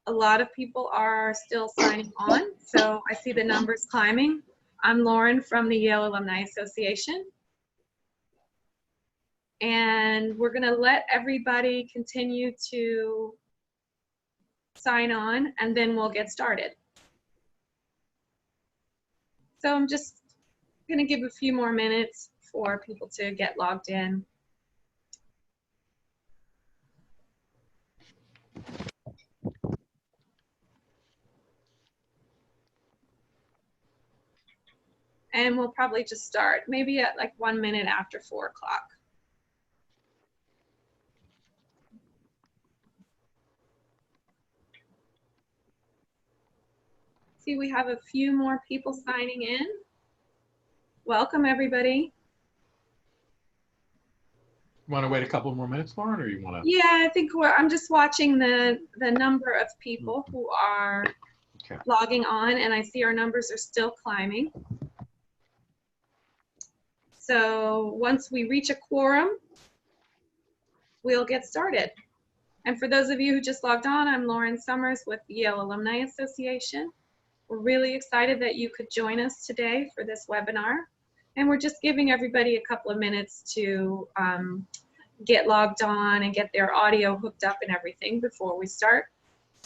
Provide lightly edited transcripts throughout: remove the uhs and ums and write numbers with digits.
A lot of people are still signing on, so I see the numbers climbing. I'm Lauren from the Yale Alumni Association. And we're gonna let everybody continue to sign on, and then we'll get started. So I'm just gonna give a few more minutes for people to get logged in. And we'll probably just start maybe at like 1 minute after 4 o'clock. See, we have a few more people signing in. Welcome, everybody. You want to wait a couple more minutes, Lauren, or you want to? Yeah, I think I'm just watching the number of people who are logging on, and I see our numbers are still climbing. So once we reach a quorum, we'll get started. And for those of you who just logged on, I'm Lauren Summers with the Yale Alumni Association. We're really excited that you could join us today for this webinar. And we're just giving everybody a couple of minutes to get logged on and get their audio hooked up and everything before we start.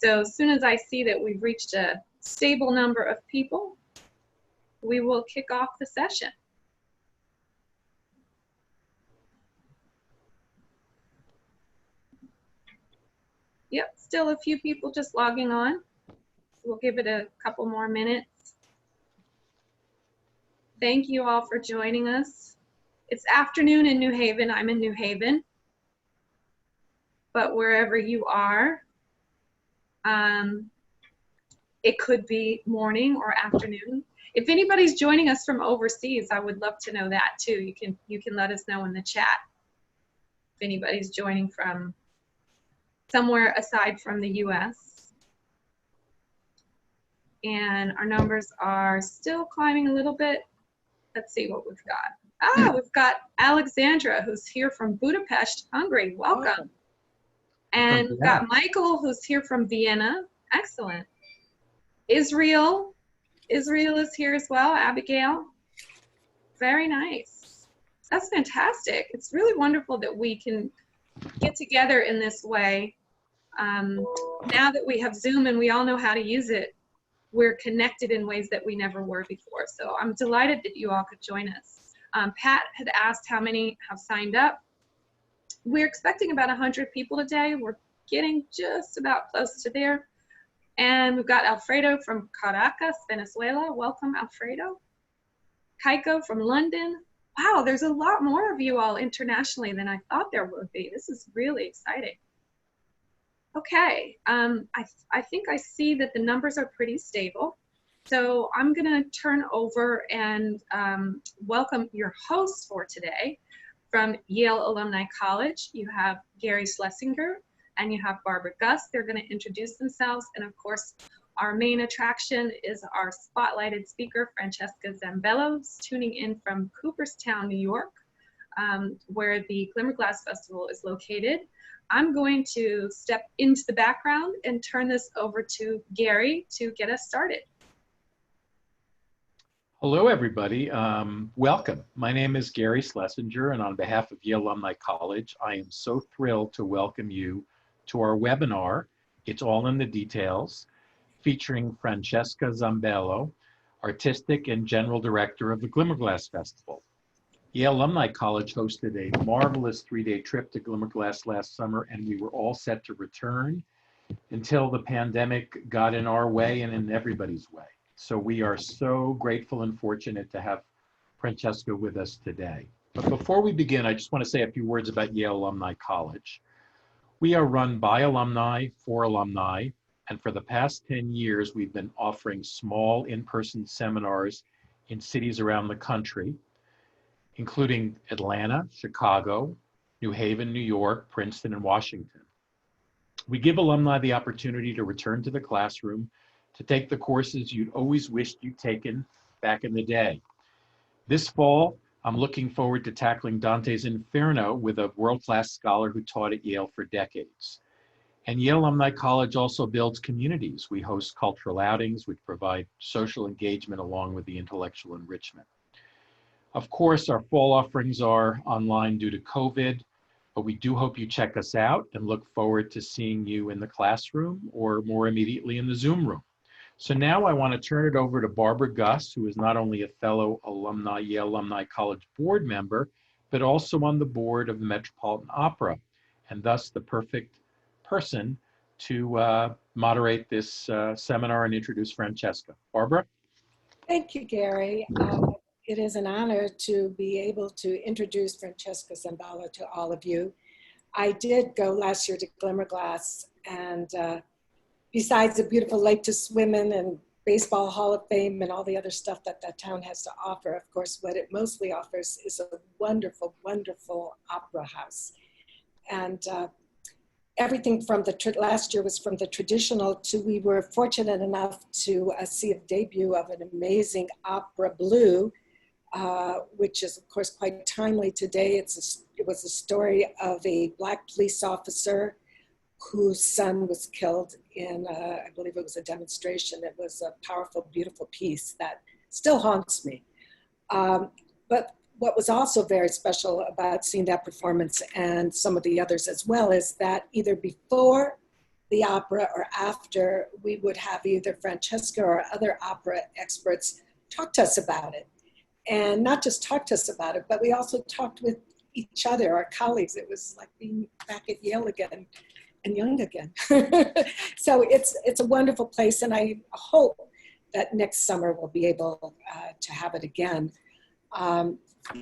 So as soon as I see that we've reached a stable number of people, we will kick off the session. Yep, still a few people just logging on. We'll give it a couple more minutes. Thank you all for joining us. It's afternoon in New Haven. I'm in New Haven. But wherever you are, it could be morning or afternoon. If anybody's joining us from overseas, I would love to know that too. You can let us know in the chat if anybody's joining from somewhere aside from the US. And our numbers are still climbing a little bit. Let's see what we've got. We've got Alexandra, who's here from Budapest, Hungary. Welcome. And we've got Michael, who's here from Vienna. Excellent. Israel is here as well. Abigail. Very nice. That's fantastic. It's really wonderful that we can get together in this way. Now that we have Zoom and we all know how to use it, we're connected in ways that we never were before. So I'm delighted that you all could join us. Pat had asked how many have signed up. We're expecting about 100 people today. We're getting just about close to there. And we've got Alfredo from Caracas, Venezuela. Welcome, Alfredo. Kaiko from London. Wow, there's a lot more of you all internationally than I thought there would be. This is really exciting. Okay, I think I see that the numbers are pretty stable. So I'm gonna turn over and welcome your hosts for today. From Yale Alumni College, you have Gary Schlesinger and you have Barbara Gus. They're gonna introduce themselves. And of course, our main attraction is our spotlighted speaker, Francesca Zambello, tuning in from Cooperstown, New York, where the Glimmerglass Festival is located. I'm going to step into the background and turn this over to Gary to get us started. Hello, everybody. Welcome. My name is Gary Schlesinger, and on behalf of Yale Alumni College, I am so thrilled to welcome you to our webinar, It's All in the Details, featuring Francesca Zambello, Artistic and General Director of the Glimmerglass Festival. Yale Alumni College hosted a marvelous 3-day trip to Glimmerglass last summer, and we were all set to return until the pandemic got in our way and in everybody's way. So we are so grateful and fortunate to have Francesca with us today. But before we begin, I just want to say a few words about Yale Alumni College. We are run by alumni for alumni, and for the past 10 years, we've been offering small in-person seminars in cities around the country, including Atlanta, Chicago, New Haven, New York, Princeton, and Washington. We give alumni the opportunity to return to the classroom to take the courses you'd always wished you'd taken back in the day. This fall, I'm looking forward to tackling Dante's Inferno with a world-class scholar who taught at Yale for decades. And Yale Alumni College also builds communities. We host cultural outings, which provide social engagement along with the intellectual enrichment. Of course, our fall offerings are online due to COVID, but we do hope you check us out and look forward to seeing you in the classroom or more immediately in the Zoom room. So now I want to turn it over to Barbara Gus, who is not only a fellow Yale Alumni College board member, but also on the board of the Metropolitan Opera, and thus the perfect person to moderate this seminar and introduce Francesca. Barbara? Thank you, Gary. It is an honor to be able to introduce Francesca Zambala to all of you. I did go last year to Glimmerglass, and besides a beautiful lake to swim in and baseball hall of fame and all the other stuff that that town has to offer, of course, what it mostly offers is a wonderful, wonderful opera house. And everything from last year was from the traditional to, we were fortunate enough to see a debut of an amazing opera blue, which is of course quite timely today. It was a story of a Black police officer whose son was killed in, I believe it was a demonstration. It was a powerful, beautiful piece that still haunts me. But what was also very special about seeing that performance, and some of the others as well, is that either before the opera or after, we would have either Francesca or other opera experts talk to us about it. And not just talk to us about it, but we also talked with each other, our colleagues. It was like being back at Yale again and young again. So it's a wonderful place, and I hope that next summer we'll be able to have it again.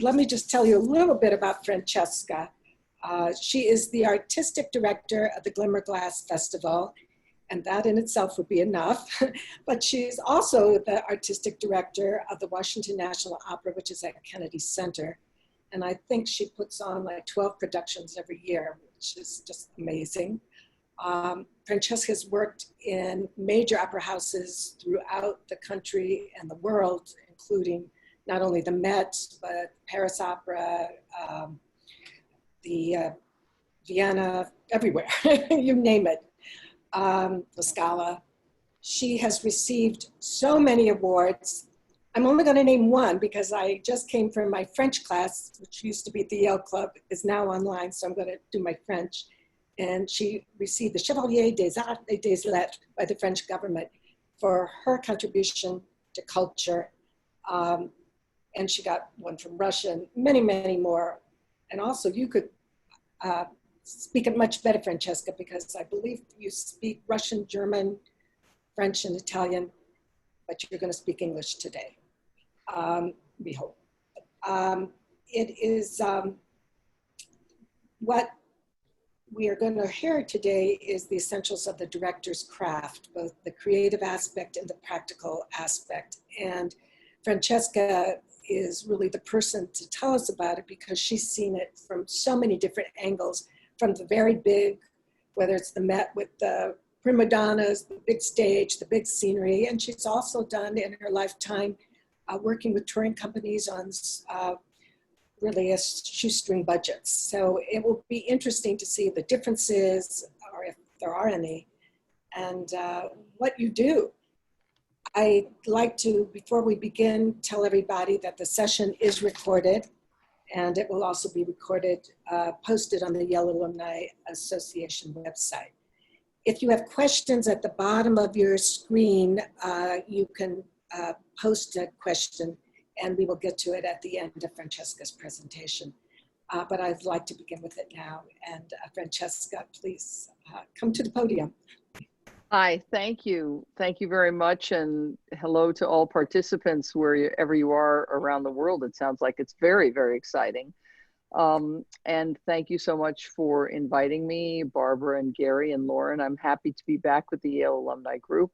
Let me just tell you a little bit about Francesca. She is the artistic director of the Glimmerglass Festival, and that in itself would be enough. But she's also the artistic director of the Washington National Opera, which is at Kennedy Center. And I think she puts on like 12 productions every year, which is just amazing. Francesca has worked in major opera houses throughout the country and the world, including not only the Met, but Paris Opera, the Vienna, everywhere, you name it, La Scala. She has received so many awards. I'm only going to name one because I just came from my French class, which used to be at the Yale Club, is now online, so I'm going to do my French. And she received the Chevalier des Arts et des Lettres by the French government for her contribution to culture. And she got one from Russia and many, many more. And also you could speak it much better, Francesca, because I believe you speak Russian, German, French, and Italian, but you're going to speak English today, we hope. It is what we are going to hear today is the essentials of the director's craft, both the creative aspect and the practical aspect. And Francesca is really the person to tell us about it because she's seen it from so many different angles, from the very big, whether it's the Met with the prima donnas, the big stage, the big scenery, and she's also done in her lifetime working with touring companies on really a shoestring budgets. So it will be interesting to see the differences, or if there are any, and what you do. I'd like to, before we begin, tell everybody that the session is recorded, and it will also be recorded, posted on the Yale Alumni Association website. If you have questions at the bottom of your screen, you can post a question and we will get to it at the end of Francesca's presentation. But I'd like to begin with it now. And Francesca, please come to the podium. Hi, thank you. Thank you very much. And hello to all participants wherever you are around the world. It sounds like it's very, very exciting. And thank you so much for inviting me, Barbara and Gary and Lauren. I'm happy to be back with the Yale Alumni Group.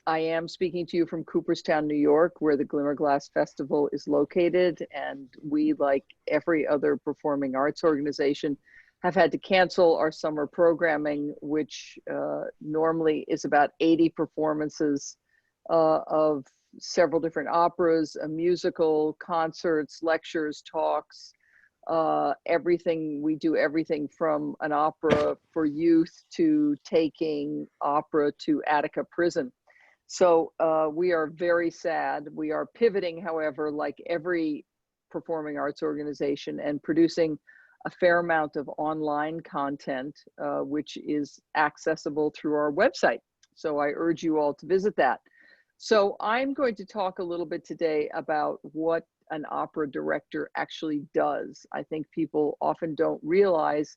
I am speaking to you from Cooperstown, New York, where the Glimmerglass Festival is located. And we, like every other performing arts organization, have had to cancel our summer programming, which normally is about 80 performances of several different operas, a musical, concerts, lectures, talks, everything. We do everything from an opera for youth to taking opera to Attica Prison. So we are very sad. We are pivoting, however, like every performing arts organization, and producing a fair amount of online content, which is accessible through our website. So I urge you all to visit that. So I'm going to talk a little bit today about what an opera director actually does. I think people often don't realize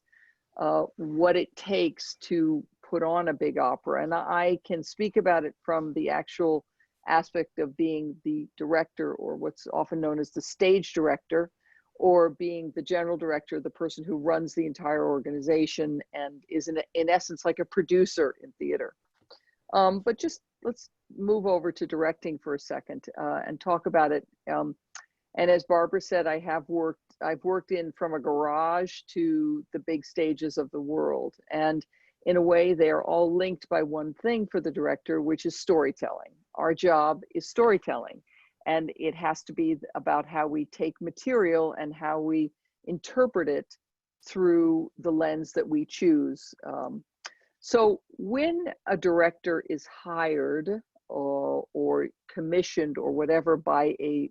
what it takes to put on a big opera. And I can speak about it from the actual aspect of being the director, or what's often known as the stage director, or being the general director, the person who runs the entire organization and is in essence like a producer in theater. But just let's move over to directing for a second and talk about it. And as Barbara said, I've worked in from a garage to the big stages of the world. And in a way, they are all linked by one thing for the director, which is storytelling. Our job is storytelling. And it has to be about how we take material and how we interpret it through the lens that we choose. So when a director is hired or commissioned or whatever by a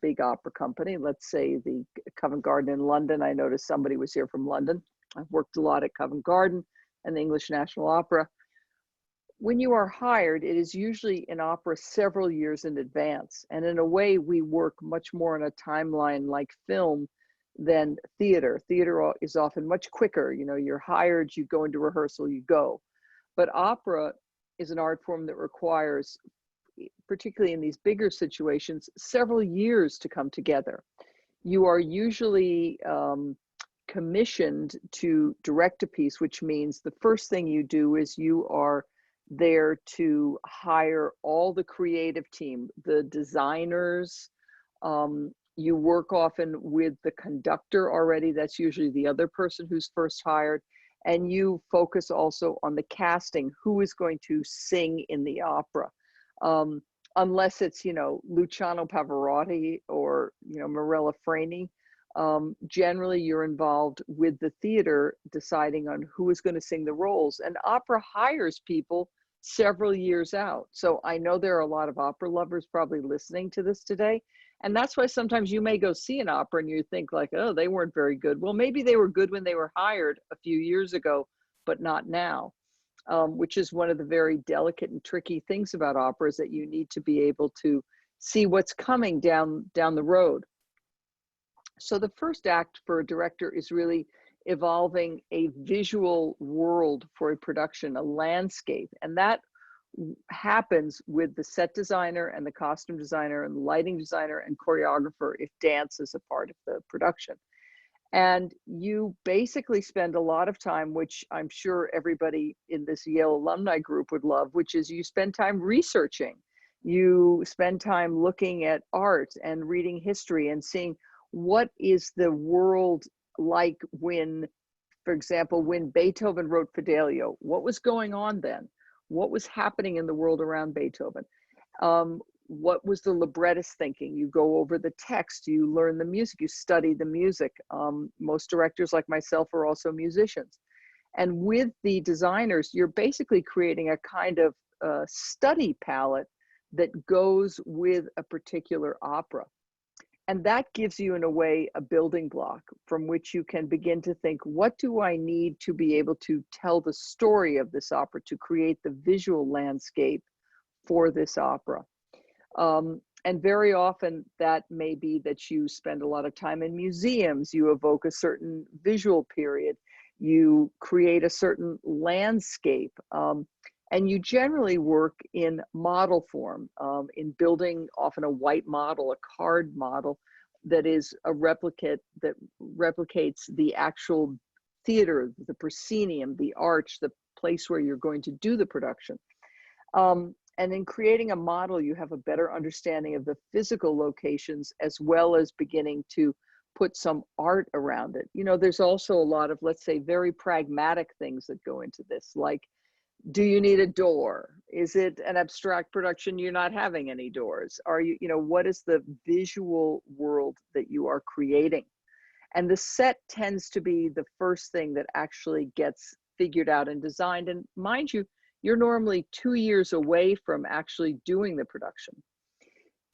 big opera company, let's say the Covent Garden in London. I noticed somebody was here from London. I've worked a lot at Covent Garden and the English National Opera. When you are hired, it is usually in opera several years in advance. And in a way, we work much more on a timeline like film than theater. Theater is often much quicker. You know, you're hired, you go into rehearsal, you go. But opera is an art form that requires, particularly in these bigger situations, several years to come together. You are usually commissioned to direct a piece, which means the first thing you do is you are there to hire all the creative team, the designers. You work often with the conductor already. That's usually the other person who's first hired. And you focus also on the casting, who is going to sing in the opera. Unless it's, you know, Luciano Pavarotti or, you know, Mirella Freni, generally you're involved with the theater deciding on who is going to sing the roles. And opera hires people several years out. So I know there are a lot of opera lovers probably listening to this today. And that's why sometimes you may go see an opera and you think like, oh, they weren't very good. Well, maybe they were good when they were hired a few years ago, but not now. Which is one of the very delicate and tricky things about opera, is that you need to be able to see what's coming down the road. So the first act for a director is really evolving a visual world for a production, a landscape. And that happens with the set designer and the costume designer and the lighting designer and choreographer if dance is a part of the production. And you basically spend a lot of time, which I'm sure everybody in this Yale alumni group would love, which is you spend time researching. You spend time looking at art and reading history and seeing what is the world like when, for example, when Beethoven wrote Fidelio, what was going on then? What was happening in the world around Beethoven? What was the librettist thinking? You go over the text, you learn the music, you study the music. Most directors like myself are also musicians. And with the designers, you're basically creating a kind of study palette that goes with a particular opera. And that gives you, in a way, a building block from which you can begin to think, what do I need to be able to tell the story of this opera, to create the visual landscape for this opera? And very often that may be that you spend a lot of time in museums, you evoke a certain visual period, you create a certain landscape, and you generally work in model form, in building often a white model, a card model that is a replicate that replicates the actual theater, the proscenium, the arch, the place where you're going to do the production. And in creating a model, you have a better understanding of the physical locations, as well as beginning to put some art around it. You know, there's also a lot of, let's say, very pragmatic things that go into this, like, do you need a door? Is it an abstract production? You're not having any doors. Are you, you know, what is the visual world that you are creating? And the set tends to be the first thing that actually gets figured out and designed. And mind you, you're normally 2 years away from actually doing the production.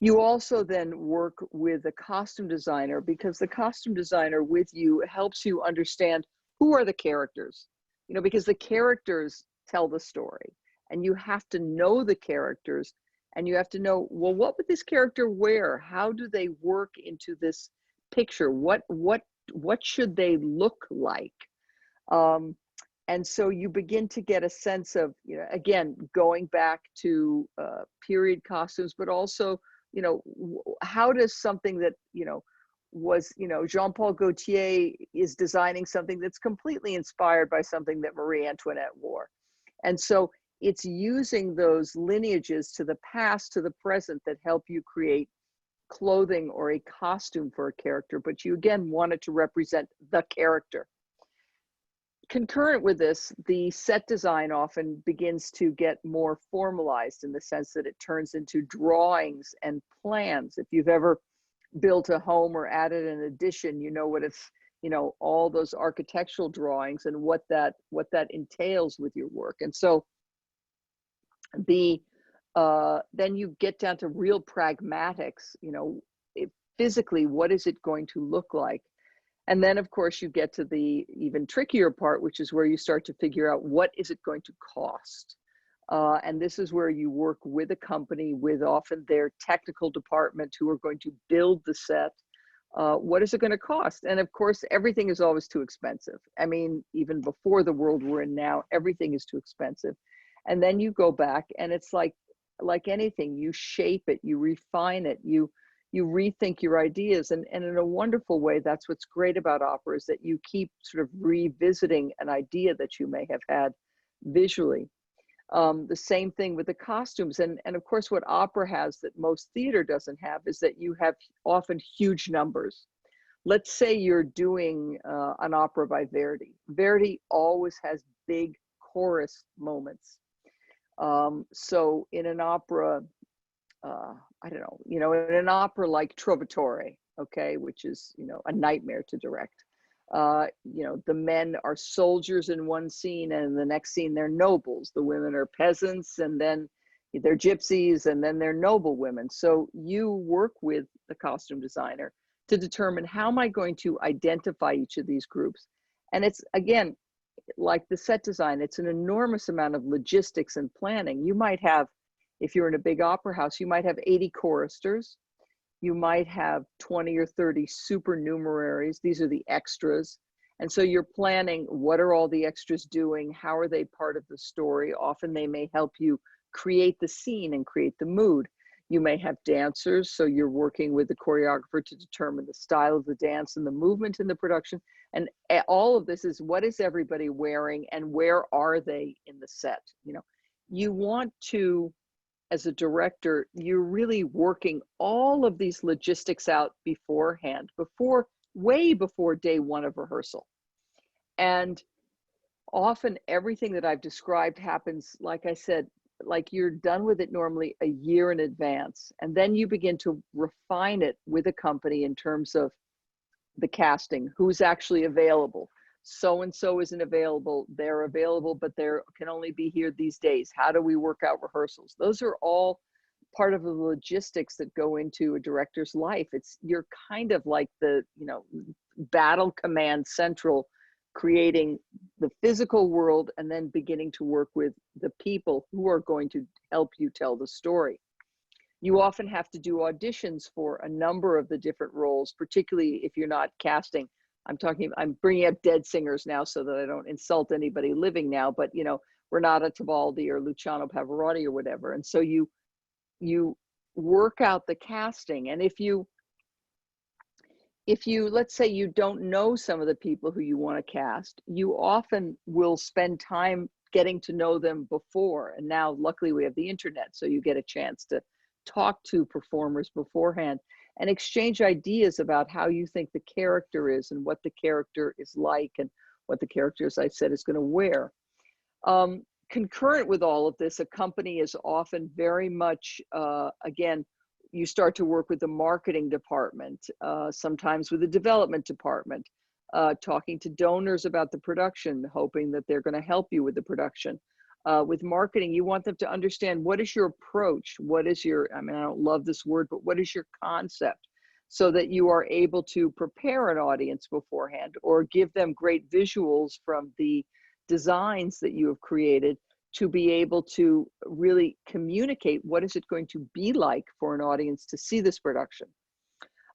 You also then work with a costume designer, because the costume designer with you helps you understand who are the characters, you know, because the characters tell the story, and you have to know the characters, and you have to know, well, what would this character wear? How do they work into this picture? What should they look like? And so you begin to get a sense of, you know, again, going back to period costumes, but also, you know, how does something that, you know, was, you know, Jean-Paul Gaultier is designing something that's completely inspired by something that Marie Antoinette wore. And so it's using those lineages to the past, to the present, that help you create clothing or a costume for a character, but you again want it to represent the character. Concurrent with this, the set design often begins to get more formalized in the sense that it turns into drawings and plans. If you've ever built a home or added an addition, you know what it's, you know, all those architectural drawings and what that entails with your work. And so then you get down to real pragmatics, you know, physically, what is it going to look like? And then, of course, you get to the even trickier part, which is where you start to figure out what is it going to cost. And this is where you work with a company, with often their technical department, who are going to build the set. What is it going to cost? And of course, everything is always too expensive. I mean, even before the world we're in now, everything is too expensive. And then you go back, and it's like anything, you shape it, you refine it, you rethink your ideas. And in a wonderful way, that's what's great about opera, is that you keep sort of revisiting an idea that you may have had visually. The same thing with the costumes. And of course, what opera has that most theater doesn't have is that you have often huge numbers. Let's say you're doing an opera by Verdi. Verdi always has big chorus moments. So in an opera, I don't know, you know, in an opera like Trovatore, okay, which is, you know, a nightmare to direct. You know, the men are soldiers in one scene, and in the next scene they're nobles. The women are peasants, and then they're gypsies, and then they're noble women. So you work with the costume designer to determine, how am I going to identify each of these groups? And it's, again, like the set design, it's an enormous amount of logistics and planning. You might have, if you're in a big opera house, you might have 80 choristers. You might have 20 or 30 supernumeraries. These are the extras. And so you're planning, what are all the extras doing? How are they part of the story? Often they may help you create the scene and create the mood. You may have dancers, so you're working with the choreographer to determine the style of the dance and the movement in the production. And all of this is, what is everybody wearing and where are they in the set? You know, you want to, as a director, you're really working all of these logistics out beforehand, way before day one of rehearsal. And often everything that I've described happens, like I said, like you're done with it normally a year in advance. And then you begin to refine it with a company in terms of the casting, who's actually available. So-and-so isn't available, they're available, but they can only be here these days. How do we work out rehearsals? Those are all part of the logistics that go into a director's life. You're kind of like the, you know, battle command central, creating the physical world and then beginning to work with the people who are going to help you tell the story. You often have to do auditions for a number of the different roles, particularly if you're not casting. I'm bringing up dead singers now so that I don't insult anybody living now, but you know, Renata Tebaldi or Luciano Pavarotti or whatever. And so you work out the casting. And if you, let's say you don't know some of the people who you want to cast, you often will spend time getting to know them before. And now luckily we have the internet, so you get a chance to talk to performers beforehand and exchange ideas about how you think the character is and what the character is like and what the character, as I said, is going to wear. Concurrent with all of this, a company is often very much, again, you start to work with the marketing department, sometimes with the development department, talking to donors about the production, hoping that they're going to help you with the production. With marketing, you want them to understand what is your approach, what is your, I mean, I don't love this word, but what is your concept, so that you are able to prepare an audience beforehand or give them great visuals from the designs that you have created to be able to really communicate what is it going to be like for an audience to see this production.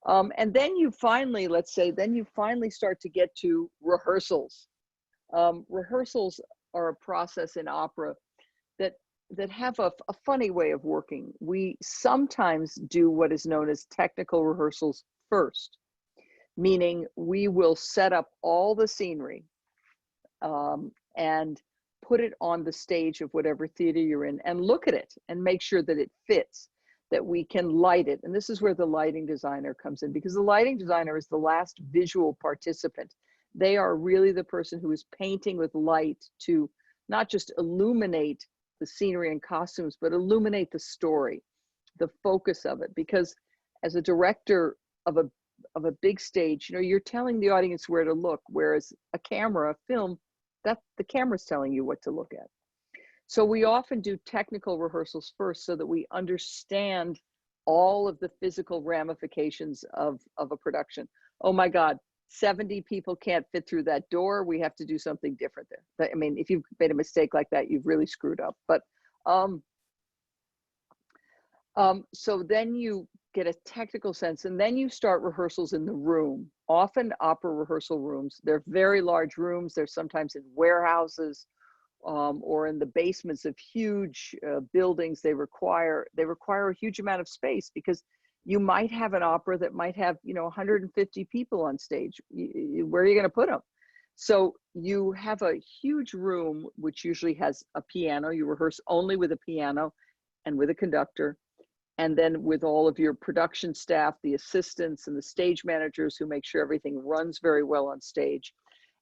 And then you finally, let's say, then you finally start to get to rehearsals. Rehearsals are a process in opera that have a funny way of working. We sometimes do what is known as technical rehearsals first, meaning we will set up all the scenery and put it on the stage of whatever theater you're in and look at it and make sure that it fits, that we can light it. And this is where the lighting designer comes in, because the lighting designer is the last visual participant. They are really the person who is painting with light to not just illuminate the scenery and costumes, but illuminate the story, the focus of it. Because as a director of a big stage, you know, you're telling the audience where to look, whereas a camera, a film, that the camera's telling you what to look at. So we often do technical rehearsals first so that we understand all of the physical ramifications of a production. Oh my God, 70 people can't fit through that door. We have to do something different there. I mean, if you've made a mistake like that, you've really screwed up. But so then you get a technical sense, and then you start rehearsals in the room. Often opera rehearsal rooms, they're very large rooms. They're sometimes in warehouses or in the basements of huge buildings. They require a huge amount of space, because you might have an opera that might have, you know, 150 people on stage. Where are you going to put them? So you have a huge room, which usually has a piano. You rehearse only with a piano and with a conductor, and then with all of your production staff, the assistants and the stage managers who make sure everything runs very well on stage.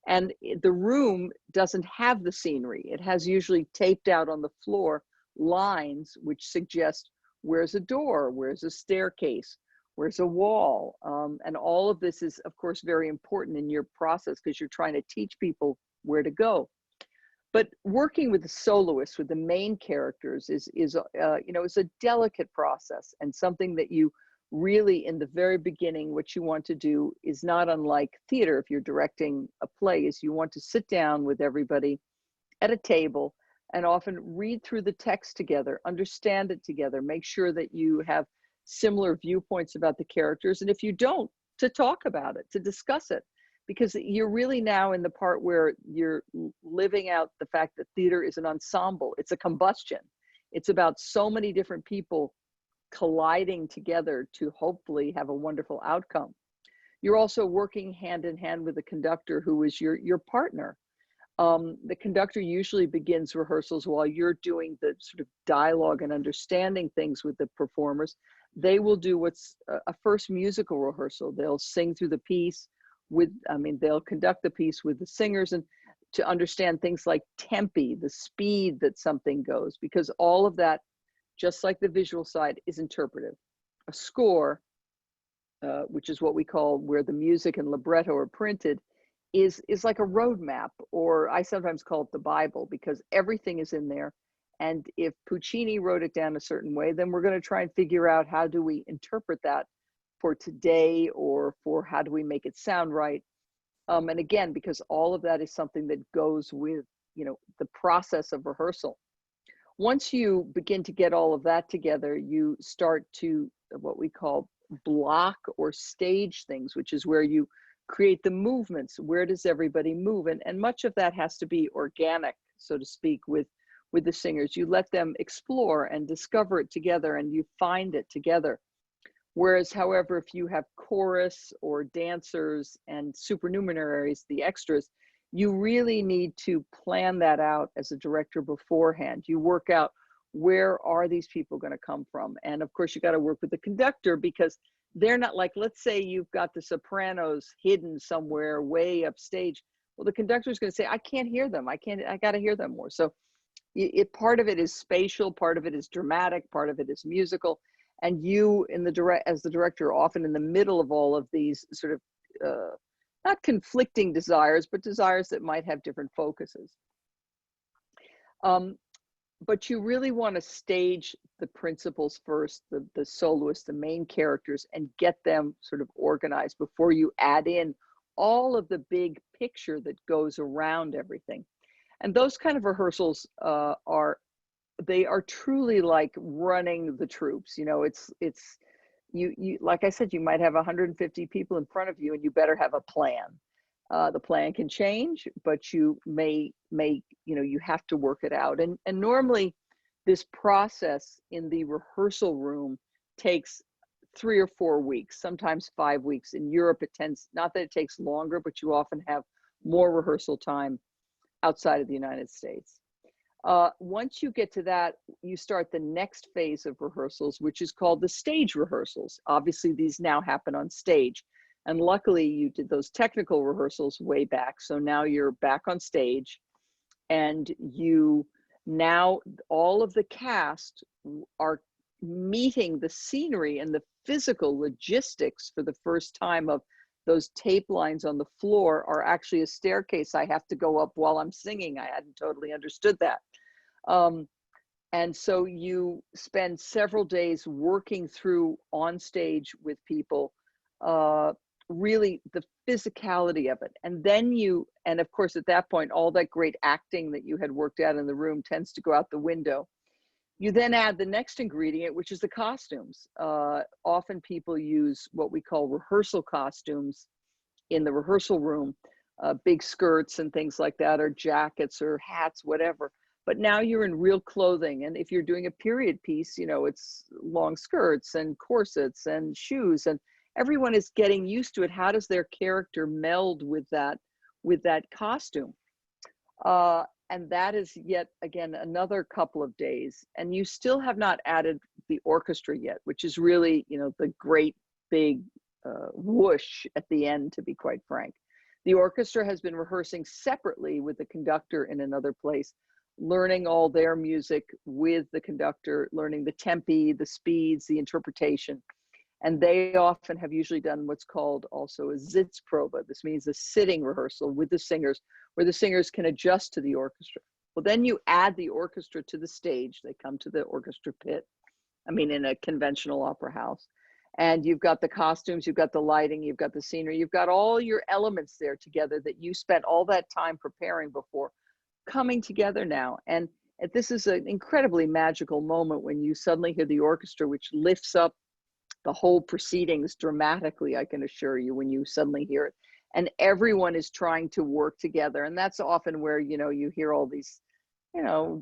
And the room doesn't have the scenery. It has usually taped out on the floor lines which suggest where's a door, where's a staircase, where's a wall. And all of this is, of course, very important in your process, because you're trying to teach people where to go. But working with the soloists, with the main characters, is you know, it's a delicate process, and something that you really, in the very beginning, what you want to do is not unlike theater. If you're directing a play, is you want to sit down with everybody at a table and often read through the text together, understand it together, make sure that you have similar viewpoints about the characters. And if you don't, to talk about it, to discuss it, because you're really now in the part where you're living out the fact that theater is an ensemble. It's a combustion. It's about so many different people colliding together to hopefully have a wonderful outcome. You're also working hand in hand with the conductor, who is your partner. The conductor usually begins rehearsals while you're doing the sort of dialogue and understanding things with the performers. They will do what's a first musical rehearsal. They'll sing through the piece they'll conduct the piece with the singers, and to understand things like tempi, the speed that something goes, because all of that, just like the visual side, is interpretive. A score, which is what we call where the music and libretto are printed, is like a roadmap, or I sometimes call it the Bible, because everything is in there. And if Puccini wrote it down a certain way, then we're going to try and figure out how do we interpret that for today, or for how do we make it sound right. And again, because all of that is something that goes with, you know, the process of rehearsal. Once you begin to get all of that together, you start to what we call block or stage things, which is where you create the movements. Where does everybody move? And much of that has to be organic, so to speak, with the singers. You let them explore and discover it together, and you find it together. Whereas, however, if you have chorus or dancers and supernumeraries, the extras, you really need to plan that out as a director beforehand. You work out, where are these people going to come from? And of course, you got to work with the conductor, because they're not like, let's say you've got the sopranos hidden somewhere way upstage. Well, the conductor is going to say, I can't hear them. I got to hear them more. So part of it is spatial, part of it is dramatic, part of it is musical. And you as the director are often in the middle of all of these sort of, not conflicting desires, but desires that might have different focuses. But you really want to stage the principals first, the soloists, the main characters, and get them sort of organized before you add in all of the big picture that goes around everything. And those kind of rehearsals they are truly like running the troops. You know, you like I said, you might have 150 people in front of you, and you better have a plan. The plan can change, but you you have to work it out. And normally this process in the rehearsal room takes 3 or 4 weeks, sometimes 5 weeks. In Europe, it tends, not that it takes longer, but you often have more rehearsal time outside of the United States. Once you get to that, you start the next phase of rehearsals, which is called the stage rehearsals. Obviously, these now happen on stage. And luckily, you did those technical rehearsals way back. So now you're back on stage, and now all of the cast are meeting the scenery and the physical logistics for the first time of those tape lines on the floor are actually a staircase I have to go up while I'm singing. I hadn't totally understood that. And so you spend several days working through on stage with people, really the physicality of it. And then and of course, at that point, all that great acting that you had worked out in the room tends to go out the window. You then add the next ingredient, which is the costumes. Often people use what we call rehearsal costumes in the rehearsal room, big skirts and things like that, or jackets or hats, whatever. But now you're in real clothing. And if you're doing a period piece, you know, it's long skirts and corsets and shoes, and everyone is getting used to it. How does their character meld with that costume? And that is yet again another couple of days, and you still have not added the orchestra yet, which is really, you know, the great big whoosh at the end, to be quite frank. The orchestra has been rehearsing separately with the conductor in another place, learning all their music with the conductor, learning the tempi, the speeds, the interpretation. And they often have usually done what's called also a Sitzprobe. This means a sitting rehearsal with the singers, where the singers can adjust to the orchestra. Well, then you add the orchestra to the stage. They come to the orchestra pit, in a conventional opera house. And you've got the costumes, you've got the lighting, you've got the scenery, you've got all your elements there together that you spent all that time preparing before, coming together now. And this is an incredibly magical moment when you suddenly hear the orchestra, which lifts up the whole proceedings dramatically, I can assure you, when you suddenly hear it. And everyone is trying to work together. And that's often where, you hear all these,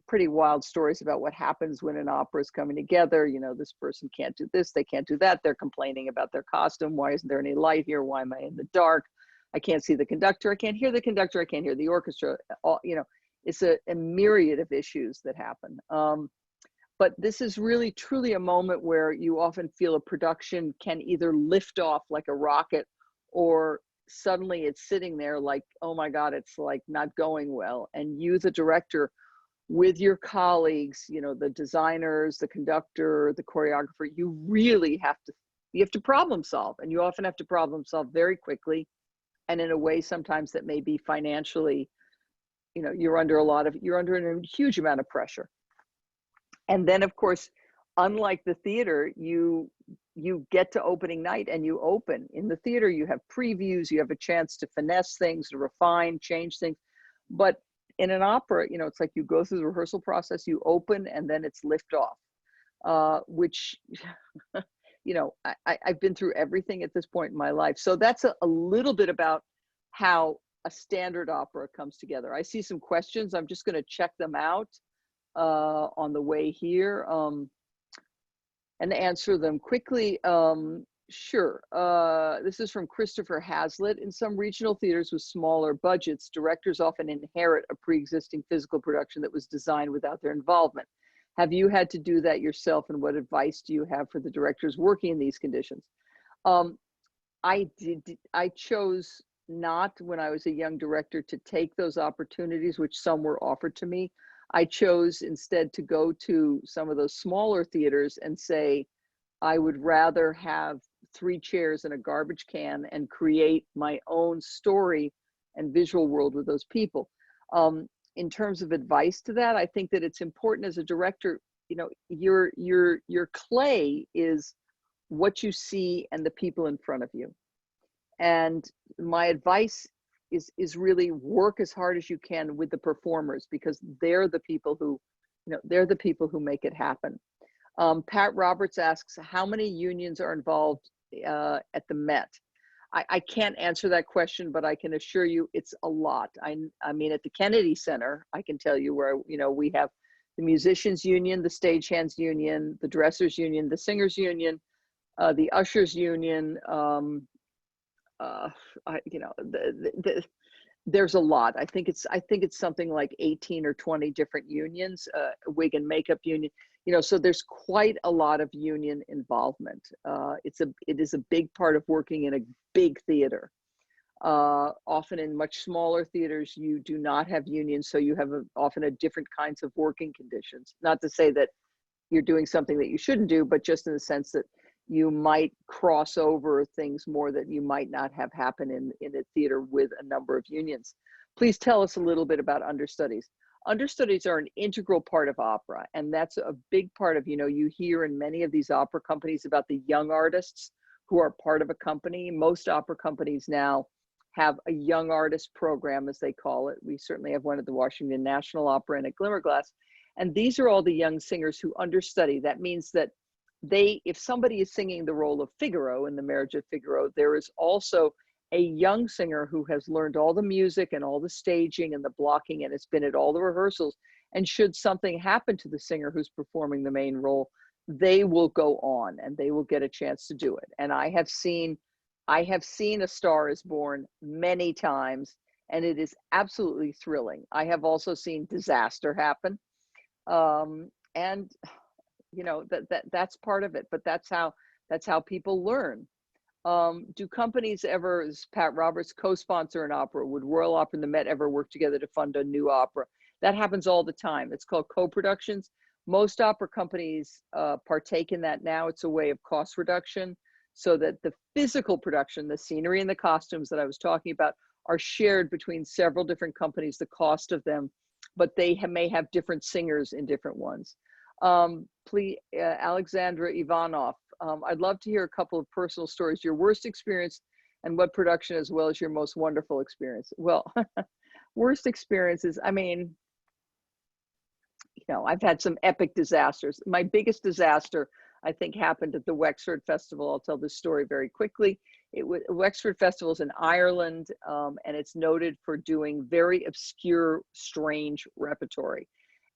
pretty wild stories about what happens when an opera is coming together. This person can't do this, they can't do that. They're complaining about their costume. Why isn't there any light here? Why am I in the dark? I can't see the conductor. I can't hear the conductor. I can't hear the orchestra. It's a myriad of issues that happen. But this is really truly a moment where you often feel a production can either lift off like a rocket, or suddenly it's sitting there like, oh my God, it's like not going well. And you, the director, with your colleagues, the designers, the conductor, the choreographer, you really have to problem solve. And you often have to problem solve very quickly, and in a way sometimes that may be financially, you're under a huge amount of pressure. And then, of course, unlike the theater, you get to opening night and you open. In the theater, you have previews, you have a chance to finesse things, to refine, change things. But in an opera, it's like you go through the rehearsal process, you open, and then it's lift off, which, I've been through everything at this point in my life. So that's a little bit about how a standard opera comes together. I see some questions. I'm just going to check them out on the way here, and answer them quickly. Sure. This is from Christopher Hazlitt. In some regional theaters with smaller budgets, directors often inherit a pre-existing physical production that was designed without their involvement. Have you had to do that yourself, and what advice do you have for the directors working in these conditions? I chose not, when I was a young director, to take those opportunities, which some were offered to me. I chose instead to go to some of those smaller theaters and say, I would rather have 3 chairs and a garbage can and create my own story and visual world with those people. In terms of advice to that, I think that it's important as a director, you know, your clay is what you see and the people in front of you. And my advice is really work as hard as you can with the performers, because they're the people who, you know, they're the people who make it happen. Pat Roberts asks, how many unions are involved at the Met? I can't answer that question, but I can assure you it's a lot. I mean, at the Kennedy Center, I can tell you where, you know, we have the musicians union, the stagehands union, the dressers union, the singers union, the ushers union. You know, there's a lot. I think it's something like 18 or 20 different unions, wig and makeup union. You know, so there's quite a lot of union involvement. It is a big part of working in a big theater. Often in much smaller theaters, you do not have unions, so you have often a different kinds of working conditions. Not to say that you're doing something that you shouldn't do, but just in the sense that you might cross over things more that you might not have happen in a theater with a number of unions. Please tell us a little bit about understudies. Understudies are an integral part of opera, and that's a big part of, you know, you hear in many of these opera companies about the young artists who are part of a company. Most opera companies now have a young artist program, as they call it. We certainly have one at the Washington National Opera and at Glimmerglass. And these are all the young singers who understudy. That means that if somebody is singing the role of Figaro in The Marriage of Figaro, there is also a young singer who has learned all the music and all the staging and the blocking and has been at all the rehearsals. And should something happen to the singer who's performing the main role, they will go on and they will get a chance to do it. And I have seen A Star Is Born many times, and it is absolutely thrilling. I have also seen disaster happen. And you know, that's part of it, but that's how people learn. Do companies ever, as Pat Roberts, co-sponsor an opera? Would Royal Opera and the Met ever work together to fund a new opera? That happens all the time. It's called co-productions. Most opera companies partake in that now. It's a way of cost reduction, so that the physical production, the scenery and the costumes that I was talking about, are shared between several different companies, the cost of them, but they may have different singers in different ones. Please, Alexandra Ivanov, I'd love to hear a couple of personal stories, your worst experience and what production, as well as your most wonderful experience. Well, worst experiences, I mean, you know, I've had some epic disasters. My biggest disaster, I think, happened at the Wexford Festival. I'll tell this story very quickly. Wexford Festival is in Ireland, and it's noted for doing very obscure, strange repertory.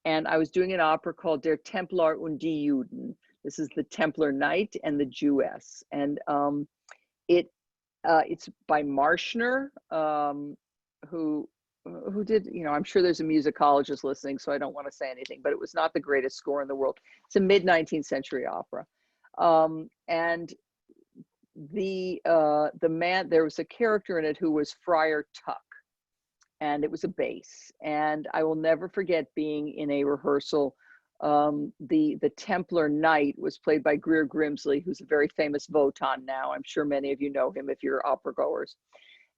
And I was doing an opera called Der Templar und die Juden. This is the Templar Knight and the Jewess. And it's by Marschner, who did, you know, I'm sure there's a musicologist listening, so I don't want to say anything, but it was not the greatest score in the world. It's a mid-19th century opera. And the man, there was a character in it who was Friar Tuck. And it was a bass. And I will never forget being in a rehearsal. The Templar Knight was played by Greer Grimsley, who's a very famous Wotan now. I'm sure many of you know him if you're opera goers.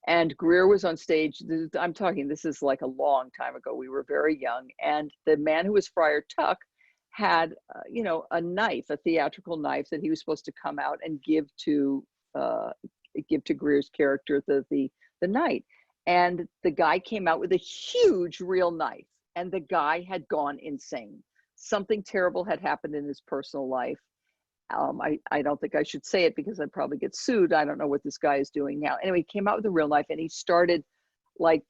And Greer was on stage. I'm talking, this is like a long time ago. We were very young. And the man who was Friar Tuck had, you know, a knife, a theatrical knife that he was supposed to come out and give to Greer's character, the knight. And the guy came out with a huge real knife, and the guy had gone insane. Something terrible had happened in his personal life. I don't think I should say it because I'd probably get sued. I don't know what this guy is doing now. Anyway, he came out with a real knife and he started like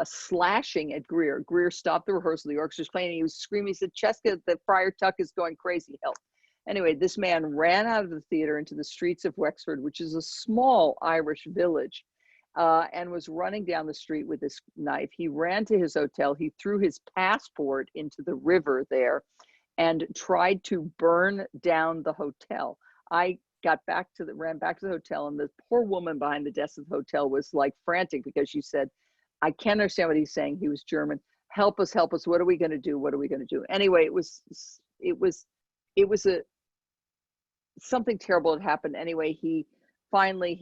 slashing at Greer. Greer stopped the rehearsal. The orchestra was playing. And he was screaming. He said, "Cheska, the Friar Tuck is going crazy. Help." Anyway, this man ran out of the theater into the streets of Wexford, which is a small Irish village. And was running down the street with this knife. He ran to his hotel. He threw his passport into the river there and tried to burn down the hotel. I ran back to the hotel, and the poor woman behind the desk of the hotel was like frantic because she said, "I can't understand what he's saying." He was German. "Help us, help us. What are we going to do? What are we going to do?" Anyway, it was something terrible had happened. Anyway, he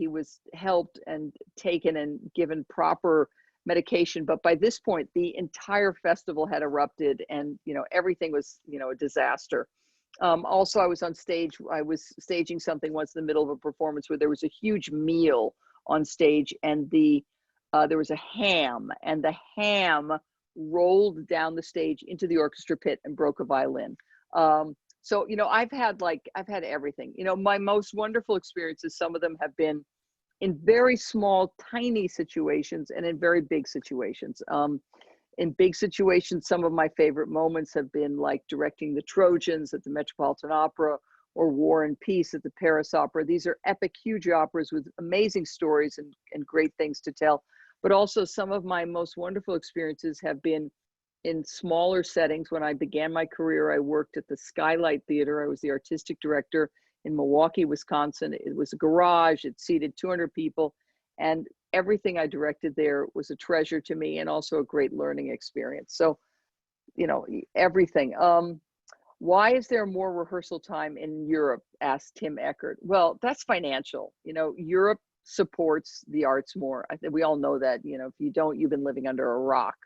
was helped and taken and given proper medication. But by this point, the entire festival had erupted, and everything was a disaster. Also, I was on stage. I was staging something once in the middle of a performance where there was a huge meal on stage, and there was a ham, and the ham rolled down the stage into the orchestra pit and broke a violin. So, I've had everything. My most wonderful experiences, some of them have been in very small, tiny situations and in very big situations. In big situations, some of my favorite moments have been like directing the Trojans at the Metropolitan Opera or War and Peace at the Paris Opera. These are epic, huge operas with amazing stories and great things to tell. But also some of my most wonderful experiences have been in smaller settings. When I began my career, I worked at the Skylight Theater. I was the artistic director in Milwaukee, Wisconsin. It was a garage. It seated 200 people. And everything I directed there was a treasure to me and also a great learning experience. So, everything. Why is there more rehearsal time in Europe? Asked Tim Eckert. Well, that's financial. Europe supports the arts more. I think we all know that. If you don't, you've been living under a rock.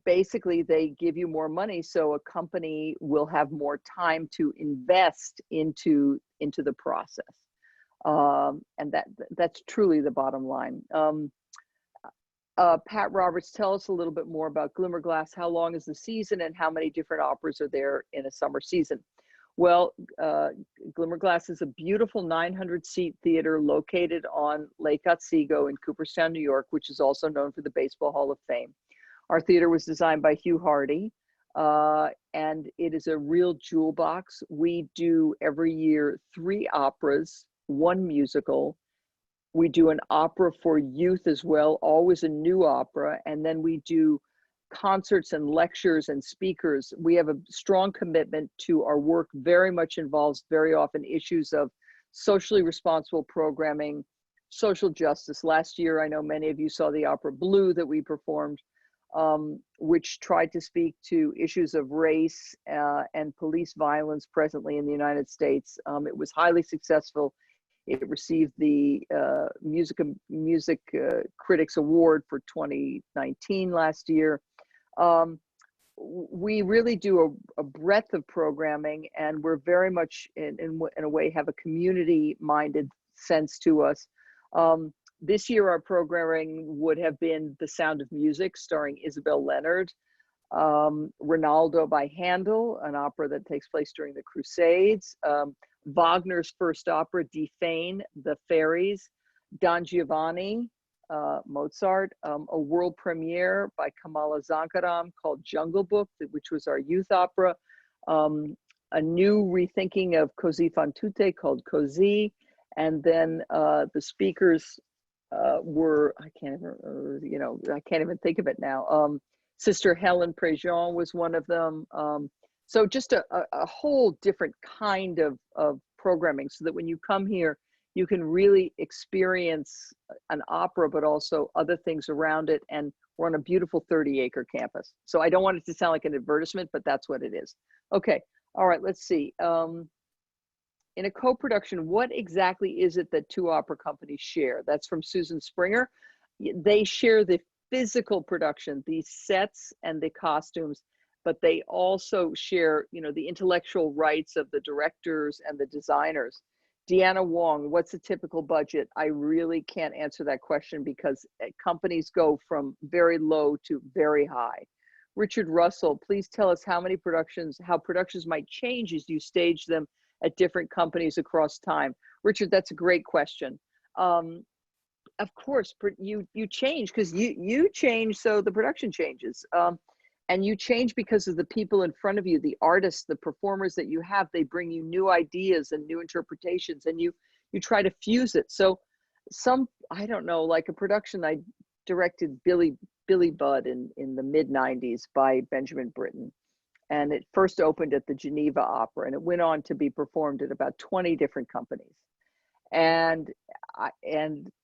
Basically, they give you more money, so a company will have more time to invest into the process. And that's truly the bottom line. Pat Roberts, tell us a little bit more about Glimmerglass. How long is the season, and how many different operas are there in a summer season? Well, Glimmerglass is a beautiful 900-seat theater located on Lake Otsego in Cooperstown, New York, which is also known for the Baseball Hall of Fame. Our theater was designed by Hugh Hardy, and it is a real jewel box. We do every year 3 operas, 1 musical. We do an opera for youth as well, always a new opera, and then we do concerts and lectures and speakers. We have a strong commitment to our work, very much involves very often issues of socially responsible programming, social justice. Last year, I know many of you saw the opera Blue that we performed, which tried to speak to issues of race and police violence presently in the United States. It was highly successful. It received the Music Critics Award for 2019 last year. We really do a breadth of programming, and we're very much, in a way, have a community-minded sense to us. This year, our programming would have been The Sound of Music, starring Isabel Leonard, Rinaldo by Handel, an opera that takes place during the Crusades, Wagner's first opera, Die Feen, The Fairies, Don Giovanni, Mozart, a world premiere by Kamala Zankaram called Jungle Book, which was our youth opera, a new rethinking of Così fan tutte called Così, and then the speakers were, I can't even think of it now. Sister Helen Préjean was one of them. So just a whole different kind of programming, so that when you come here, you can really experience an opera, but also other things around it. And we're on a beautiful 30-acre campus. So I don't want it to sound like an advertisement, but that's what it is. Okay, all right, let's see. In a co-production, what exactly is it that 2 opera companies share? That's from Susan Springer. They share the physical production, the sets and the costumes, but they also share, the intellectual rights of the directors and the designers. Deanna Wong, what's a typical budget? I really can't answer that question because companies go from very low to very high. Richard Russell, please tell us how productions might change as you stage them at different companies across time. Richard, that's a great question. Of course, you change because you change, so the production changes. And you change because of the people in front of you, the artists, the performers that you have. They bring you new ideas and new interpretations, and you try to fuse it. So I don't know, like a production I directed, Billy Budd in the mid-90s by Benjamin Britten. And it first opened at the Geneva Opera, and it went on to be performed at about 20 different companies. And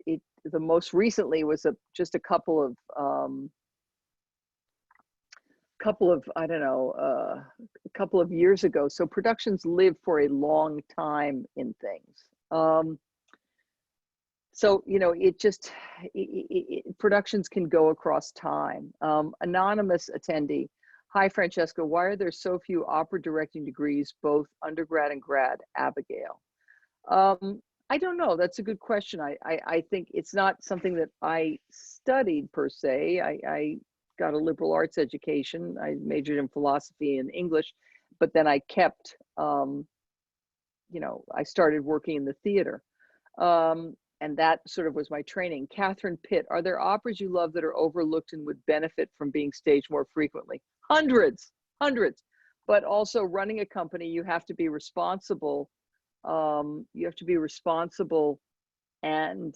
the most recently was just a couple couple of, I don't know, a couple of years ago. So productions live for a long time in things. So, you know, productions can go across time. Anonymous attendee. Hi, Francesca. Why are there so few opera directing degrees, both undergrad and grad? Abigail. I don't know. That's a good question. I think it's not something that I studied per se. I got a liberal arts education. I majored in philosophy and English, but then I kept, you know, I started working in the theater. And that sort of was my training. Catherine Pitt, are there operas you love that are overlooked and would benefit from being staged more frequently? Hundreds. But also running a company, you have to be responsible. You have to be responsible, and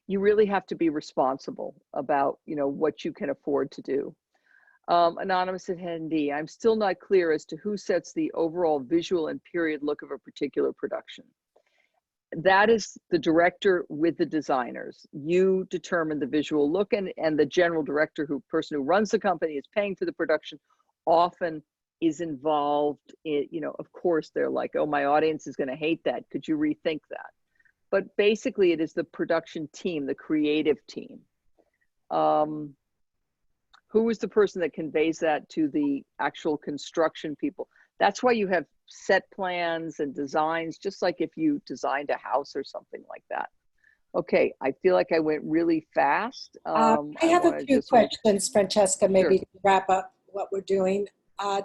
you really have to be responsible about, you know, what you can afford to do. Anonymous attendee, I'm still not clear as to who sets the overall visual and period look of a particular production. That is the director with the designers. You determine the visual look, and the general director, person who runs the company, is paying for the production, often is involved in, you know, of course they're like, oh, my audience is going to hate that. Could you rethink that? But basically it is the production team, the creative team. Who is the person that conveys that to the actual construction people? That's why you have set plans and designs, just like if you designed a house or something like that. Okay, I feel like I went really fast. I have a few questions, Francesca, maybe to wrap up what we're doing.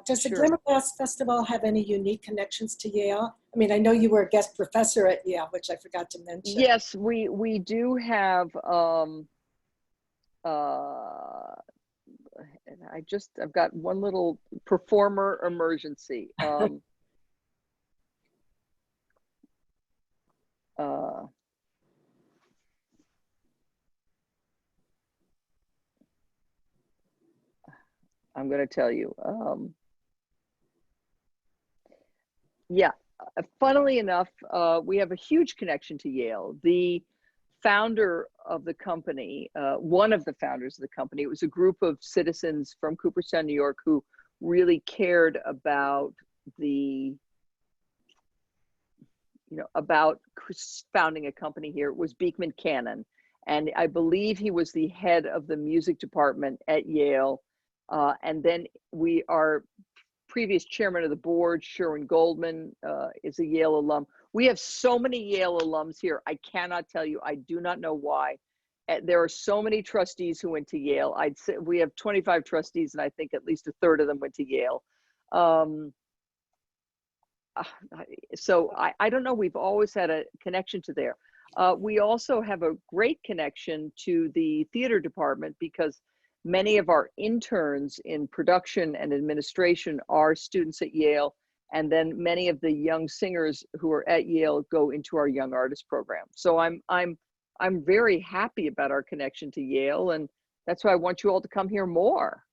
Does the Glimmerglass Festival have any unique connections to Yale? I mean, I know you were a guest professor at Yale, which I forgot to mention. Yes, we do have, and I've got one little performer emergency. I'm going to tell you. Yeah, funnily enough, we have a huge connection to Yale. The founder of the company, one of the founders of the company, it was a group of citizens from Cooperstown, New York, who really cared about about founding a company here. It was Beekman Cannon. And I believe he was the head of the music department at Yale. And then our previous chairman of the board, Sherwin Goldman, is a Yale alum. We have so many Yale alums here. I cannot tell you. I do not know why. There are so many trustees who went to Yale. I'd say we have 25 trustees, and I think at least a third of them went to Yale. So I don't know. We've always had a connection to there. We also have a great connection to the theater department because many of our interns in production and administration are students at Yale. And then many of the young singers who are at Yale go into our young artist program. So I'm very happy about our connection to Yale, and that's why I want you all to come here more.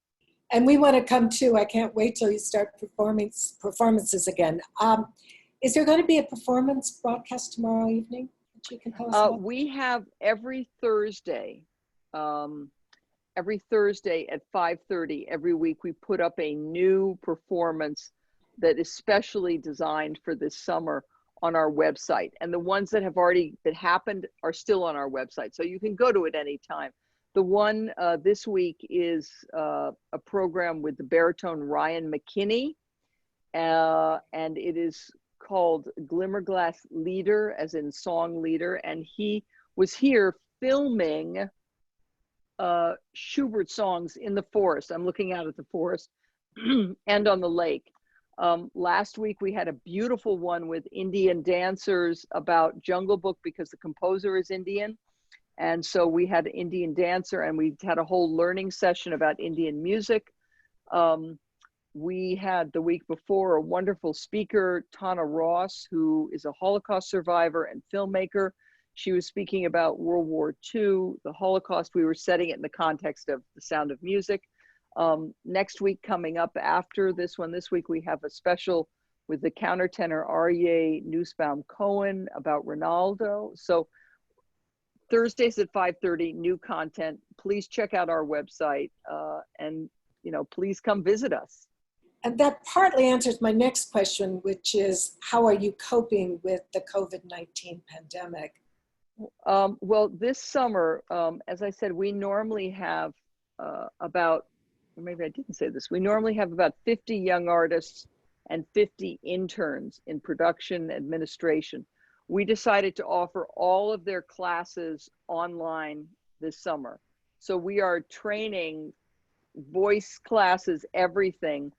And we want to come too. I can't wait till you start performances again. Is there going to be a performance broadcast tomorrow evening that you can tell us about? We have every Thursday at 5:30 every week. We put up a new performance that is specially designed for this summer on our website. And the ones that have already happened are still on our website. So you can go to it anytime. The one this week is a program with the baritone Ryan McKinney. And it is called Glimmerglass Leader, as in song leader. And he was here filming Schubert songs in the forest. I'm looking out at the forest and on the lake. Last week we had a beautiful one with Indian dancers about Jungle Book because the composer is Indian. And so we had an Indian dancer and we had a whole learning session about Indian music. We had the week before a wonderful speaker, Tana Ross, who is a Holocaust survivor and filmmaker. She was speaking about World War II, the Holocaust. We were setting it in the context of The Sound of Music. Next week, coming up after this one, this week we have a special with the countertenor Aryeh Nussbaum Cohen about Ronaldo. So Thursdays at 5:30, new content. Please check out our website and, please come visit us. And that partly answers my next question, which is, how are you coping with the COVID-19 pandemic? Well, this summer, as I said, we normally have about, or maybe I didn't say this, we normally have about 50 young artists and 50 interns in production administration. We decided to offer all of their classes online this summer. So we are training voice classes, everything,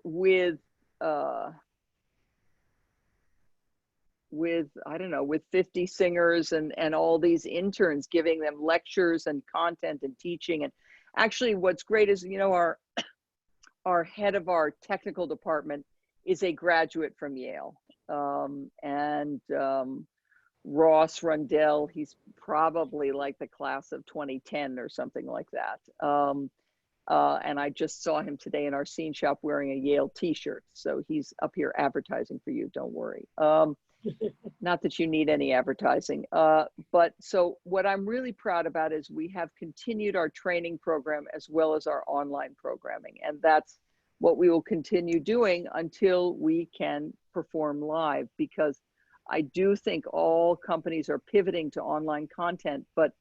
with I don't know, with 50 singers and all these interns, giving them lectures and content and teaching. And actually what's great is, our head of our technical department is a graduate from Yale. Ross Rundell, he's probably like the class of 2010 or something like that. And I just saw him today in our scene shop wearing a Yale t-shirt. So he's up here advertising for you, don't worry. Not that you need any advertising. But so what I'm really proud about is we have continued our training program as well as our online programming. And that's what we will continue doing until we can perform live, because I do think all companies are pivoting to online content, but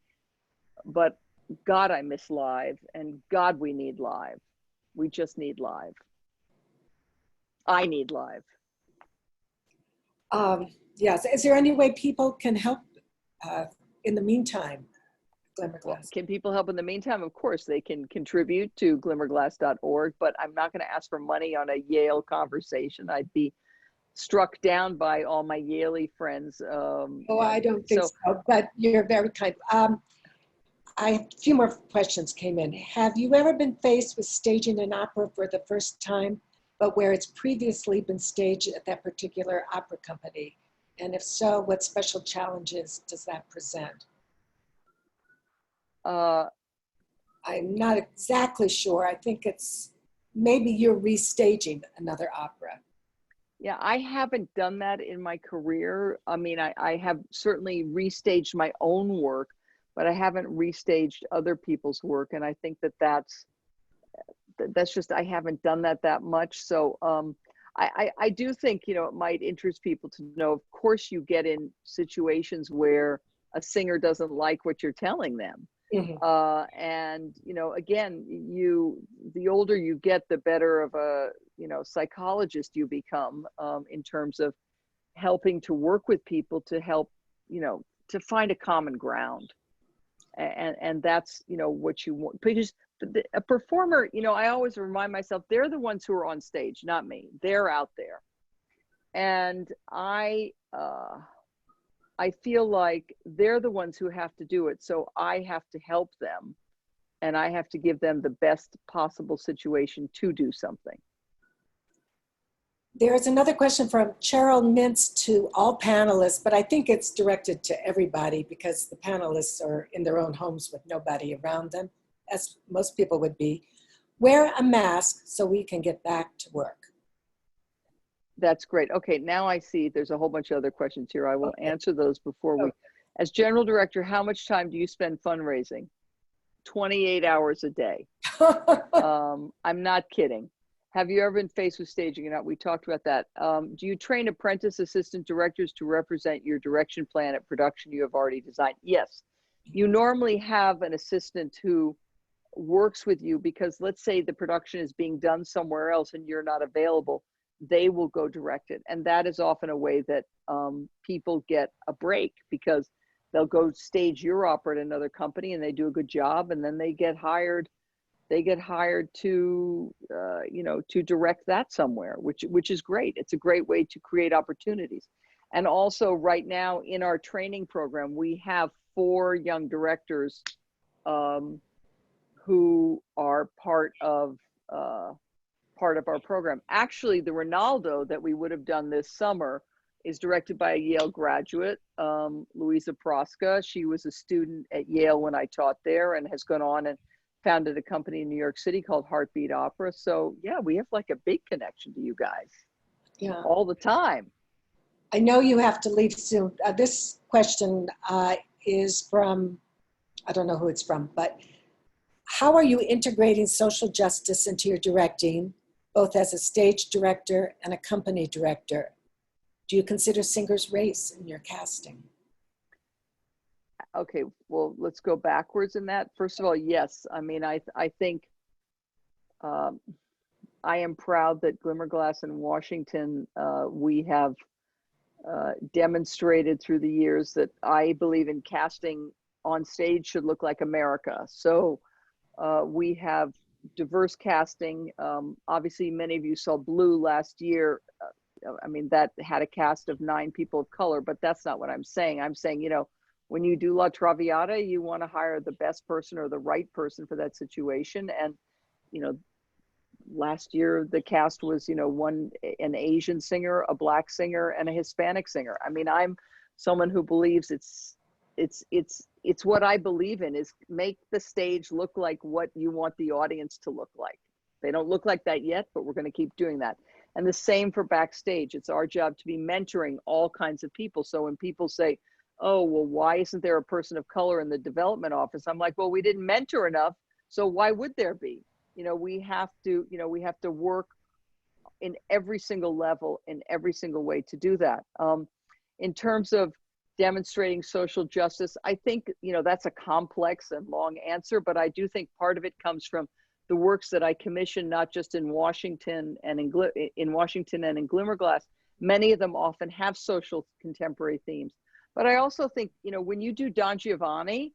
God, I miss live, and God, we need live. We just need live. I need live. Yes. Is there any way people can help in the meantime? Glimmerglass. Can people help in the meantime? Of course, they can contribute to glimmerglass.org, but I'm not going to ask for money on a Yale conversation. I'd be struck down by all my Yale friends. I don't think so, but you're very kind. A few more questions came in. Have you ever been faced with staging an opera for the first time, but where it's previously been staged at that particular opera company? And if so, what special challenges does that present? I'm not exactly sure. I think it's maybe you're restaging another opera. Yeah, I haven't done that in my career. I mean, I have certainly restaged my own work, but I haven't restaged other people's work. And I think that's just, I haven't done that much. So I do think, it might interest people to know, of course, you get in situations where a singer doesn't like what you're telling them. Mm-hmm. And, again, the older you get, the better of a, psychologist you become in terms of helping to work with people to help, to find a common ground. And that's, what you want. Because a performer, I always remind myself, they're the ones who are on stage, not me. They're out there. And I feel like they're the ones who have to do it. So I have to help them, and I have to give them the best possible situation to do something. There's another question from Cheryl Mintz to all panelists, but I think it's directed to everybody because the panelists are in their own homes with nobody around them, as most people would be. Wear a mask so we can get back to work. That's great. Okay, now I see there's a whole bunch of other questions here. I will answer those before we. As general director, how much time do you spend fundraising? 28 hours a day. I'm not kidding. Have you ever been faced with staging or not? We talked about that. Do you train apprentice assistant directors to represent your direction plan at production you have already designed? Yes. You normally have an assistant who works with you because let's say the production is being done somewhere else and you're not available, they will go direct it. And that is often a way that people get a break because they'll go stage your opera at another company and they do a good job and then they get hired. They get hired to, to direct that somewhere, which is great. It's a great way to create opportunities. And also right now in our training program, we have 4 young directors who are part of our program. Actually, the Ronaldo that we would have done this summer is directed by a Yale graduate, Louisa Proska. She was a student at Yale when I taught there and has gone on and founded a company in New York City called Heartbeat Opera. So yeah, we have like a big connection to you guys. Yeah, all the time. I know you have to leave soon. This question is from, I don't know who it's from, but how are you integrating social justice into your directing, both as a stage director and a company director? Do you consider singers' race in your casting? Okay, well, let's go backwards in that. First of all, yes. I mean, I think I am proud that Glimmerglass in Washington, we have demonstrated through the years that I believe in casting on stage should look like America. So we have diverse casting. Obviously, many of you saw Blue last year. I mean, that had a cast of 9 people of color, but that's not what I'm saying. I'm saying, you know, when you do La Traviata, you want to hire the best person or the right person for that situation. And, you know, last year the cast was, you know, an Asian singer, a Black singer, and a Hispanic singer. I mean, I'm someone who believes it's what I believe in, is make the stage look like what you want the audience to look like. They don't look like that yet, but we're going to keep doing that. And the same for backstage. It's our job to be mentoring all kinds of people. So when people say, oh, well, why isn't there a person of color in the development office? I'm like, well, we didn't mentor enough. So why would there be? You know, we have to work in every single level, in every single way to do that. In terms of demonstrating social justice, I think, you know, that's a complex and long answer, but I do think part of it comes from the works that I commission, not just in Washington and in Glimmerglass. Many of them often have social contemporary themes. But I also think, you know, when you do Don Giovanni,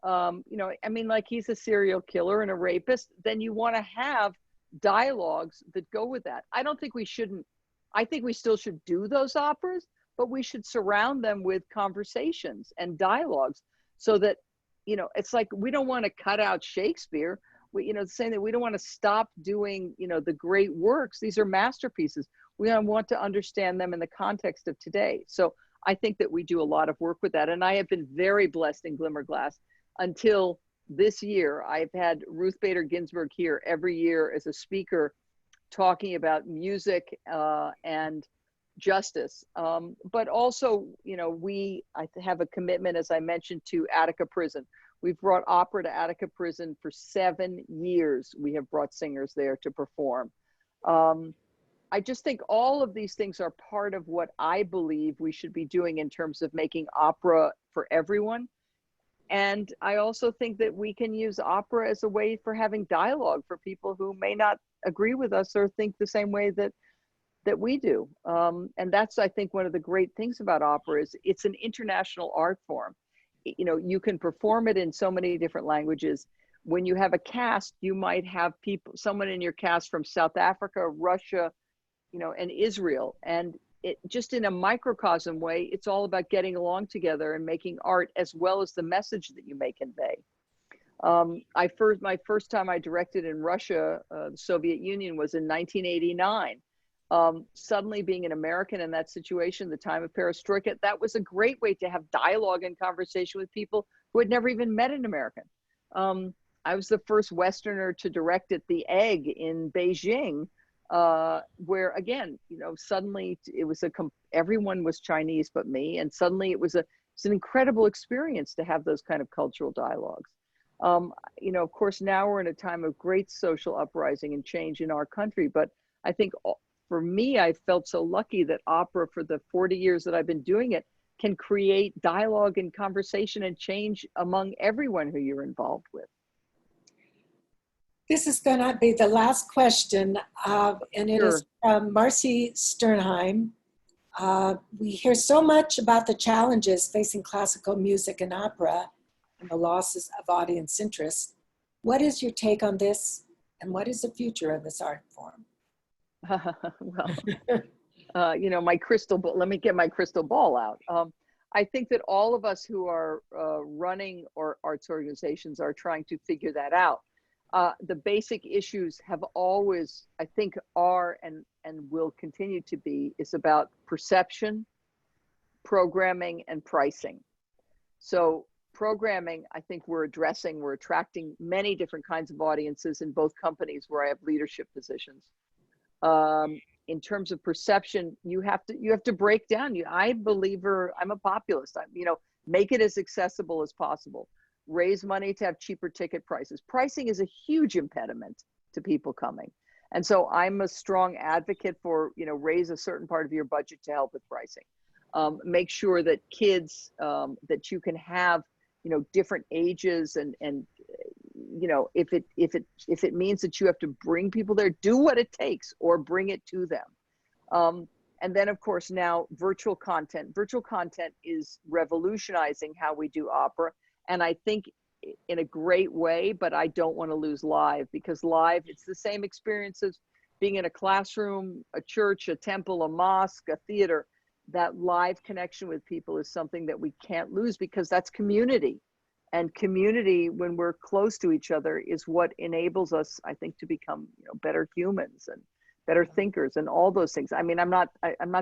you know, I mean, like, he's a serial killer and a rapist, then you want to have dialogues that go with that. I think we still should do those operas, but we should surround them with conversations and dialogues so that, you know, it's like, we don't want to cut out Shakespeare. You know, saying that we don't want to stop doing, you know, the great works. These are masterpieces. We want to understand them in the context of today. So I think that we do a lot of work with that. And I have been very blessed in Glimmerglass. Until this year, I've had Ruth Bader Ginsburg here every year as a speaker talking about music and justice. But also, you know, I have a commitment, as I mentioned, to Attica Prison. We've brought opera to Attica Prison for 7 years. We have brought singers there to perform. I just think all of these things are part of what I believe we should be doing in terms of making opera for everyone. And I also think that we can use opera as a way for having dialogue for people who may not agree with us or think the same way that we do. And that's, I think, one of the great things about opera is it's an international art form. You know, you can perform it in so many different languages. When you have a cast, you might have someone in your cast from South Africa, Russia, you know, and Israel. And it just, in a microcosm way, it's all about getting along together and making art as well as the message that you may convey. My first time I directed in Russia, the Soviet Union, was in 1989. Suddenly being an American in that situation, the time of perestroika, that was a great way to have dialogue and conversation with people who had never even met an American. I was the first Westerner to direct at the Egg in Beijing, where, again, you know, suddenly it was everyone was Chinese but me, and suddenly it's an incredible experience to have those kind of cultural dialogues. You know, of course, now we're in a time of great social uprising and change in our country, but I think for me, I felt so lucky that opera, for the 40 years that I've been doing it, can create dialogue and conversation and change among everyone who you're involved with. This is going to be the last question, and it is from Marcy Sternheim. We hear so much about the challenges facing classical music and opera and the losses of audience interest. What is your take on this, and what is the future of this art form? Well, you know, my crystal ball, let me get my crystal ball out. I think that all of us who are running arts organizations are trying to figure that out. The basic issues have always, I think, are and will continue to be, is about perception, programming, and pricing. So programming, I think we're attracting many different kinds of audiences in both companies where I have leadership positions. In terms of perception, you have to break down. I'm a populist. You know, Make it as accessible as possible. Raise money to have cheaper ticket prices. Pricing is a huge impediment to people coming. And so I'm a strong advocate for, raise a certain part of your budget to help with pricing. Make sure that kids, that you can have, different ages and if it means that you have to bring people there, do what it takes or bring it to them. And then of course now virtual content is revolutionizing how we do opera. And I think in a great way, but I don't want to lose live, because live, it's the same experience as being in a classroom, a church, a temple, a mosque, a theater. That live connection with people is something that we can't lose, because that's community. And community, when we're close to each other, is what enables us, I think, to become better humans and better thinkers and all those things. I mean, I'm not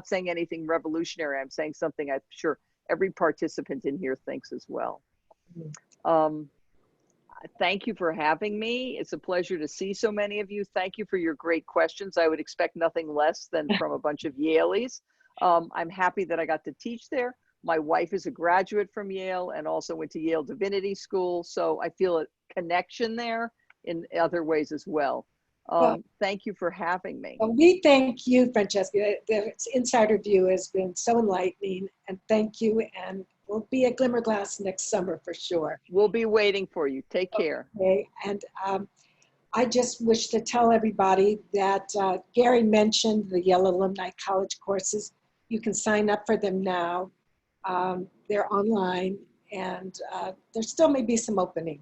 saying anything revolutionary. I'm saying something I'm sure every participant in here thinks as well. Thank you for having me. It's a pleasure to see so many of you. Thank you for your great questions. I would expect nothing less than from a bunch of Yaleys. I'm happy that I got to teach there. My wife is a graduate from Yale and also went to Yale Divinity School. So I feel a connection there in other ways as well. Thank you for having me. Well, we thank you, Francesca. The insider view has been so enlightening, and thank you. And we'll be at Glimmerglass next summer for sure. We'll be waiting for you. Take care. Okay. And I just wish to tell everybody that Gary mentioned the Yale Alumni College courses. You can sign up for them now. They're online, and there still may be some openings.